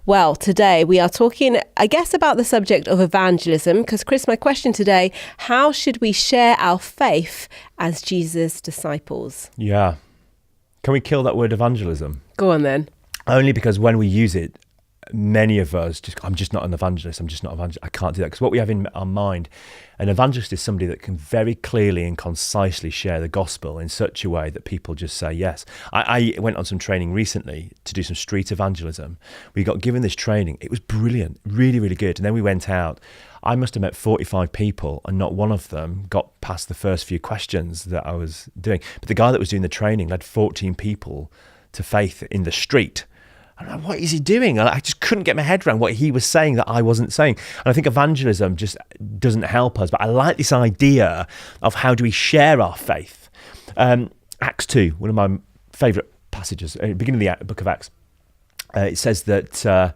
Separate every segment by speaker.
Speaker 1: Well, today we are talking, I guess, about the subject of evangelism, because Chris, my question today, how should we share our faith as Jesus' disciples?
Speaker 2: Yeah. Can we kill that word evangelism?
Speaker 1: Go on then.
Speaker 2: Only because when we use it, many of us I'm just not an evangelist. I can't do that. Because what we have in our mind, an evangelist is somebody that can very clearly and concisely share the gospel in such a way that people just say yes. I went on some training recently to do some street evangelism. We got given this training. It was brilliant, really, really good. And then we went out. I must have met 45 people and not one of them got past the first few questions that I was doing. But the guy that was doing the training led 14 people to faith in the street. I'm like, what is he doing? I just couldn't get my head around what he was saying that I wasn't saying. And I think evangelism just doesn't help us. But I like this idea of how do we share our faith. Acts 2, one of my favourite passages, at the beginning of the book of Acts, it says that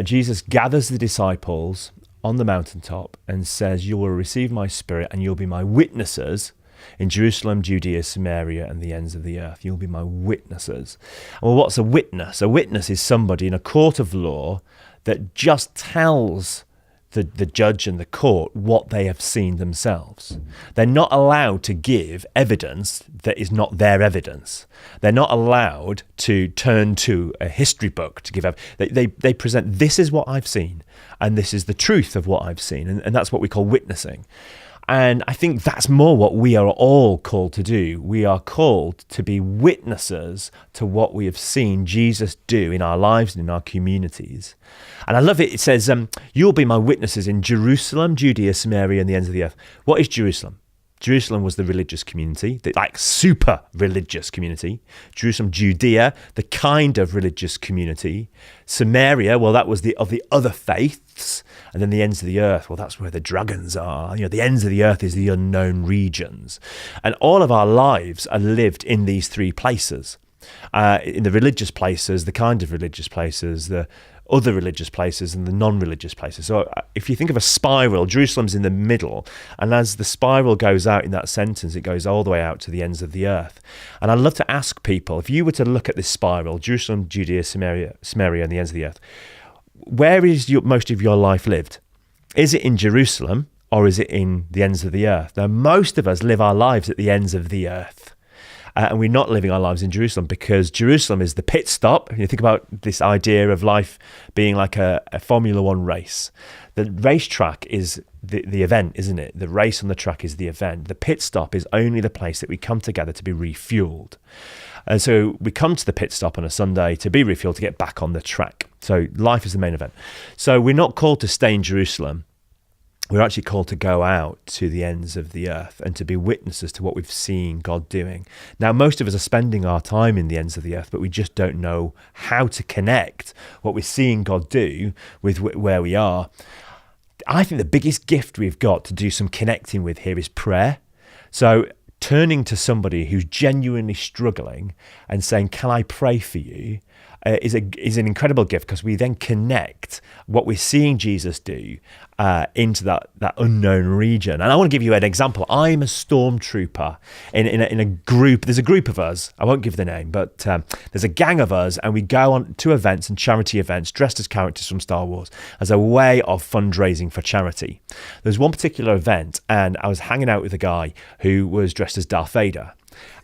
Speaker 2: Jesus gathers the disciples on the mountaintop and says, you will receive my spirit and you'll be my witnesses in Jerusalem, Judea, Samaria, and the ends of the earth. You'll be my witnesses. Well, what's a witness? A witness is somebody in a court of law that just tells the judge and the court what they have seen themselves. They're not allowed to give evidence that is not their evidence. They're not allowed to turn to a history book to give evidence. They present, this is what I've seen, and this is the truth of what I've seen, and that's what we call witnessing. And I think that's more what we are all called to do. We are called to be witnesses to what we have seen Jesus do in our lives and in our communities. And I love it. It says, you'll be my witnesses in Jerusalem, Judea, Samaria, and the ends of the earth. What is Jerusalem? Jerusalem was the religious community, the super religious community. Jerusalem, Judea, the kind of religious community. Samaria, well, that was of the other faiths. And then the ends of the earth, well, that's where the dragons are. The ends of the earth is the unknown regions. And all of our lives are lived in these three places. In the religious places, the kind of religious places, the other religious places and the non-religious places. So if you think of a spiral, Jerusalem's in the middle, and as the spiral goes out in that sentence, it goes all the way out to the ends of the earth. And I'd love to ask people, if you were to look at this spiral, Jerusalem, Judea, Samaria, and the ends of the earth, where is most of your life lived? Is it in Jerusalem or is it in the ends of the earth? Now, most of us live our lives at the ends of the earth. And we're not living our lives in Jerusalem because Jerusalem is the pit stop. You think about this idea of life being like a Formula One race. The racetrack is the event, isn't it? The race on the track is the event. The pit stop is only the place that we come together to be refueled. And so we come to the pit stop on a Sunday to be refueled to get back on the track. So life is the main event. So we're not called to stay in Jerusalem. We're actually called to go out to the ends of the earth and to be witnesses to what we've seen God doing. Now, most of us are spending our time in the ends of the earth, but we just don't know how to connect what we're seeing God do with where we are. I think the biggest gift we've got to do some connecting with here is prayer. So turning to somebody who's genuinely struggling and saying, can I pray for you? Is an incredible gift because we then connect what we're seeing Jesus do into that unknown region. And I want to give you an example. I'm a stormtrooper in a group. There's a group of us. I won't give the name, but there's a gang of us, and we go on to events and charity events dressed as characters from Star Wars as a way of fundraising for charity. There's one particular event, and I was hanging out with a guy who was dressed as Darth Vader.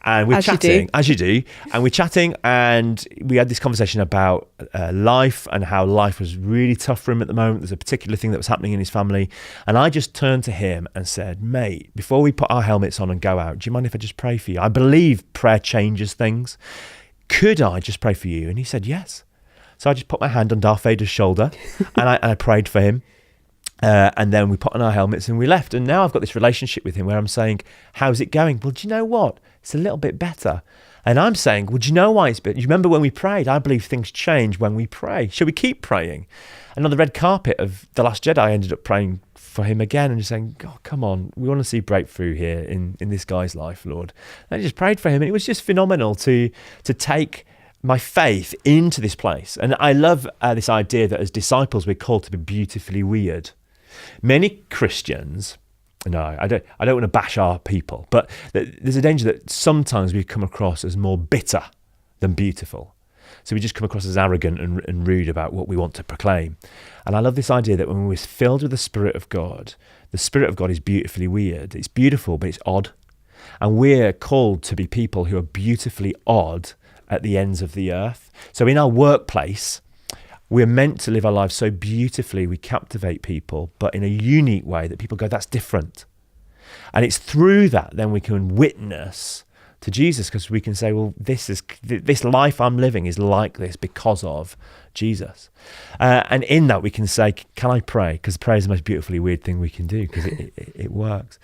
Speaker 2: And we're chatting, as you do, and we're chatting, and we had this conversation about life and how life was really tough for him at the moment. There's a particular thing that was happening in his family. And I just turned to him and said, mate, before we put our helmets on and go out, do you mind if I just pray for you? I believe prayer changes things. Could I just pray for you? And he said, yes. So I just put my hand on Darth Vader's shoulder and I prayed for him. And then we put on our helmets and we left. And now I've got this relationship with him where I'm saying, how's it going? Well, do you know what? It's a little bit better. And I'm saying, well, do you know why it's better? You remember when we prayed? I believe things change when we pray. Shall we keep praying? And on the red carpet of The Last Jedi, I ended up praying for him again and just saying, God, come on, we want to see breakthrough here in this guy's life, Lord. And I just prayed for him. And it was just phenomenal to take my faith into this place. And I love this idea that as disciples, we're called to be beautifully weird. Many Christians, no, I don't want to bash our people, but there's a danger that sometimes we come across as more bitter than beautiful. So we just come across as arrogant and rude about what we want to proclaim. And I love this idea that when we're filled with the Spirit of God is beautifully weird. It's beautiful, but it's odd. And we're called to be people who are beautifully odd at the ends of the earth. So in our workplace, we're meant to live our lives so beautifully we captivate people, but in a unique way that people go, that's different. And it's through that then we can witness to Jesus, because we can say, well, this life I'm living is like this because of Jesus. And in that we can say, can I pray? Because prayer is the most beautifully weird thing we can do, because it works.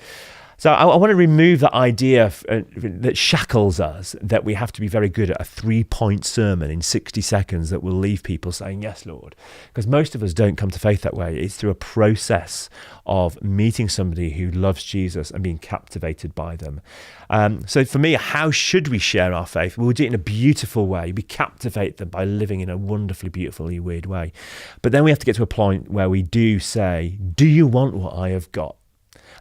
Speaker 2: So I want to remove the idea that shackles us, that we have to be very good at a 3-point sermon in 60 seconds that will leave people saying, yes, Lord. Because most of us don't come to faith that way. It's through a process of meeting somebody who loves Jesus and being captivated by them. So for me, how should we share our faith? We'll do it in a beautiful way. We captivate them by living in a wonderfully, beautifully weird way. But then we have to get to a point where we do say, do you want what I have got?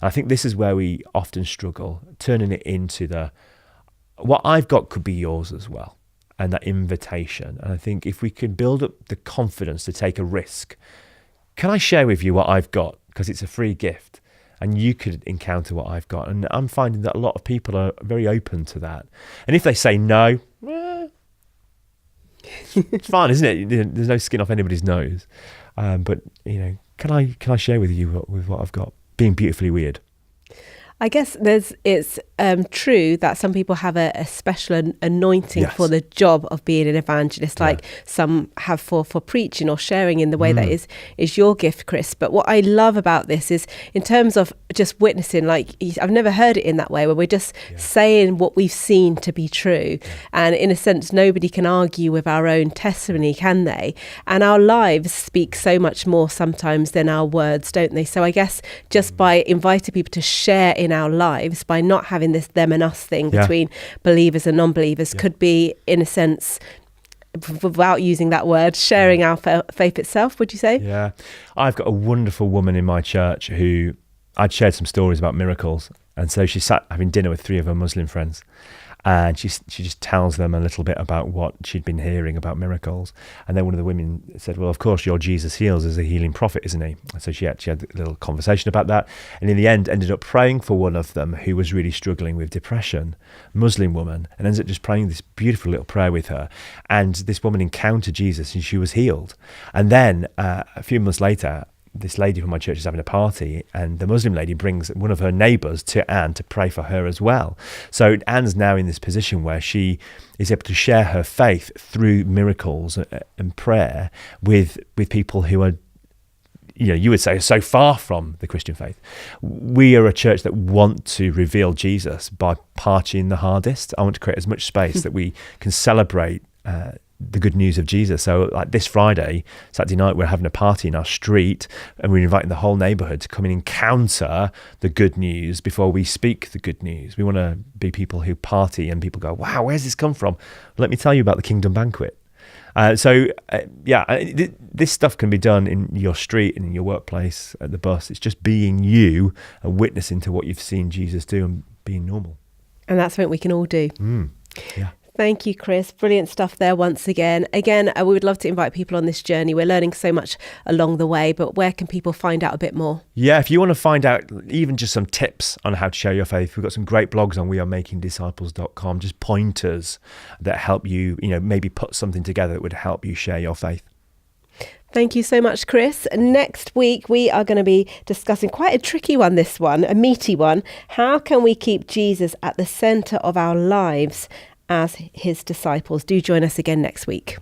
Speaker 2: I think this is where we often struggle, turning it into what I've got could be yours as well, and that invitation. And I think if we could build up the confidence to take a risk, can I share with you what I've got? Because it's a free gift, and you could encounter what I've got. And I'm finding that a lot of people are very open to that. And if they say no, it's fine, isn't it? There's no skin off anybody's nose. But can I share with you what I've got? Being beautifully weird.
Speaker 1: I guess it's true that some people have a special anointing for the job of being an evangelist, like some have for preaching or sharing in the way that is your gift, Chris. But what I love about this is, in terms of just witnessing, like, I've never heard it in that way, where we're just saying what we've seen to be true. And in a sense, nobody can argue with our own testimony, can they? And our lives speak so much more sometimes than our words, don't they? So I guess just by inviting people to share in our lives, by not having this them and us thing between believers and non-believers, could be, in a sense, without using that word, sharing our faith itself, would you say? Yeah.
Speaker 2: I've got a wonderful woman in my church who I'd shared some stories about miracles. And so she sat having dinner with 3 of her Muslim friends. And she just tells them a little bit about what she'd been hearing about miracles. And then one of the women said, well, of course, your Jesus heals as a healing prophet, isn't he? And so she actually had a little conversation about that. And in the end, ended up praying for one of them who was really struggling with depression, Muslim woman, and ended up just praying this beautiful little prayer with her. And this woman encountered Jesus and she was healed. And then a few months later, this lady from my church is having a party, and the Muslim lady brings one of her neighbours to Anne to pray for her as well. So Anne's now in this position where she is able to share her faith through miracles and prayer with people who are, you would say, so far from the Christian faith. We are a church that want to reveal Jesus by partying the hardest. I want to create as much space that we can celebrate the good news of Jesus. So like this Friday, Saturday night, we're having a party in our street, and we're inviting the whole neighbourhood to come and encounter the good news before we speak the good news. We want to be people who party and people go, wow, where's this come from? Let me tell you about the Kingdom Banquet. This stuff can be done in your street and in your workplace, at the bus. It's just being you and witnessing to what you've seen Jesus do and being normal.
Speaker 1: And that's something we can all do.
Speaker 2: Yeah.
Speaker 1: Thank you, Chris. Brilliant stuff there once again. Again, we would love to invite people on this journey. We're learning so much along the way, but where can people find out a bit more?
Speaker 2: Yeah, if you want to find out even just some tips on how to share your faith, we've got some great blogs on wearemakingdisciples.com, just pointers that help you, maybe put something together that would help you share your faith.
Speaker 1: Thank you so much, Chris. Next week, we are going to be discussing quite a tricky one, this one, a meaty one. How can we keep Jesus at the centre of our lives as his disciples? Do join us again next week.